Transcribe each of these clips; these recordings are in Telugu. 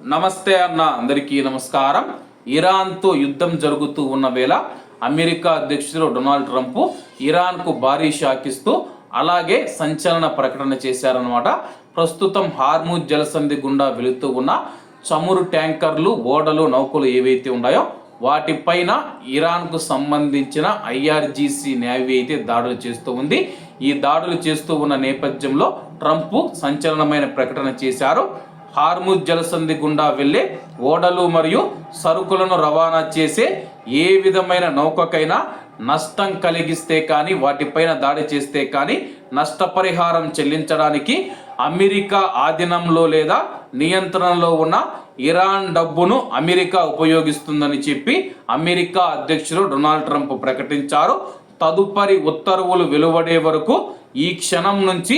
నమస్తే అన్న అందరికీ నమస్కారం. ఇరాన్తో యుద్ధం జరుగుతూ ఉన్న వేళ అమెరికా అధ్యక్షుడు డొనాల్డ్ ట్రంప్ ఇరాన్కు భారీ షాక్ ఇస్తూ అలాగే సంచలన ప్రకటన చేశారన్నమాట. ప్రస్తుతం హార్ముజ్ జలసంధి గుండా వెళుతూ ఉన్న చమురు ట్యాంకర్లు, ఓడలు, నౌకలు ఏవైతే ఉన్నాయో వాటిపైన ఇరాన్కు సంబంధించిన ఐఆర్జీసీ నేవీ అయితే దాడులు చేస్తూ ఉంది. ఈ దాడులు చేస్తూ ఉన్న నేపథ్యంలో ట్రంప్ సంచలనమైన ప్రకటన చేశారు. హార్ముజ్ జలసంధి గుండా వెళ్ళే ఓడలు మరియు సరుకులను రవాణా చేసే ఏ విధమైన నౌకకైనా నష్టం కలిగిస్తే కానీ, వాటిపైన దాడి చేస్తే కానీ నష్టపరిహారం చెల్లించడానికి అమెరికా ఆధీనంలో లేదా నియంత్రణలో ఉన్న ఇరాన్ డబ్బును అమెరికా ఉపయోగిస్తుందని చెప్పి అమెరికా అధ్యక్షుడు డొనాల్డ్ ట్రంప్ ప్రకటించారు. తదుపరి ఉత్తర్వులు వెలువడే వరకు ఈ క్షణం నుంచి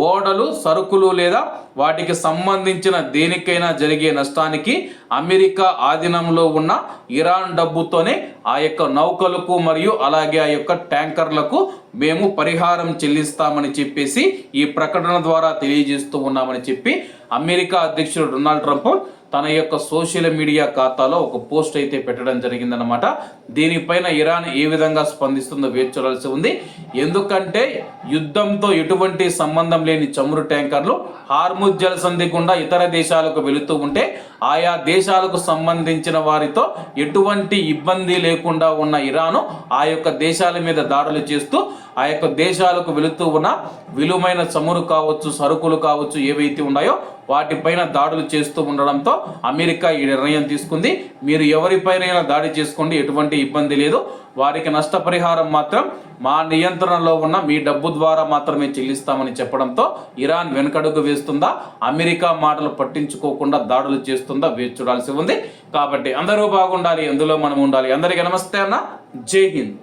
ఓడలు, సరుకులు లేదా వాటికి సంబంధించిన దేనికైనా జరిగే నష్టానికి అమెరికా ఆధీనంలో ఉన్న ఇరాన్ డబ్బుతోనే ఆ యొక్క నౌకలకు మరియు అలాగే ఆ యొక్క ట్యాంకర్లకు మేము పరిహారం చెల్లిస్తామని చెప్పేసి ఈ ప్రకటన ద్వారా తెలియజేస్తూ ఉన్నామని చెప్పి అమెరికా అధ్యక్షుడు డొనాల్డ్ ట్రంప్ తన యొక్క సోషల్ మీడియా ఖాతాలో ఒక పోస్ట్ అయితే పెట్టడం జరిగిందనమాట. దీనిపైన ఇరాన్ ఏ విధంగా స్పందిస్తుందో వేచి చూడాల్సి ఉంది. ఎందుకంటే యుద్ధంతో ఎటువంటి సంబంధం లేని చమురు ట్యాంకర్లు హార్ముజ్ జలసంధి గుండా ఇతర దేశాలకు వెళుతూ ఉంటే ఆయా దేశాలకు సంబంధించిన వారితో ఎటువంటి ఇబ్బంది లేకుండా ఉన్న ఇరాను ఆ యొక్క దేశాల మీద దాడులు చేస్తూ ఆ యొక్క దేశాలకు వెళుతూ ఉన్న విలువైన చమురు కావచ్చు, సరుకులు కావచ్చు, ఏవైతే ఉన్నాయో వాటిపైన దాడులు చేస్తూ ఉండడంతో అమెరికా ఈ నిర్ణయం తీసుకుంది. మీరు ఎవరిపైన దాడి చేసుకోండి, ఎటువంటి ఇబ్బంది లేదు, వారికి నష్టపరిహారం మాత్రం మా నియంత్రణలో ఉన్న మీ డబ్బు ద్వారా మాత్రమే చెల్లిస్తామని చెప్పడంతో ఇరాన్ వెనుకడుగు వేస్తుందా, అమెరికా మాటలు పట్టించుకోకుండా దాడులు చేస్తుందా వేచి చూడాల్సి ఉంది. కాబట్టి అందరూ బాగుండాలి, అందులో మనం ఉండాలి. అందరికీ నమస్తే అన్న, జై హింద్.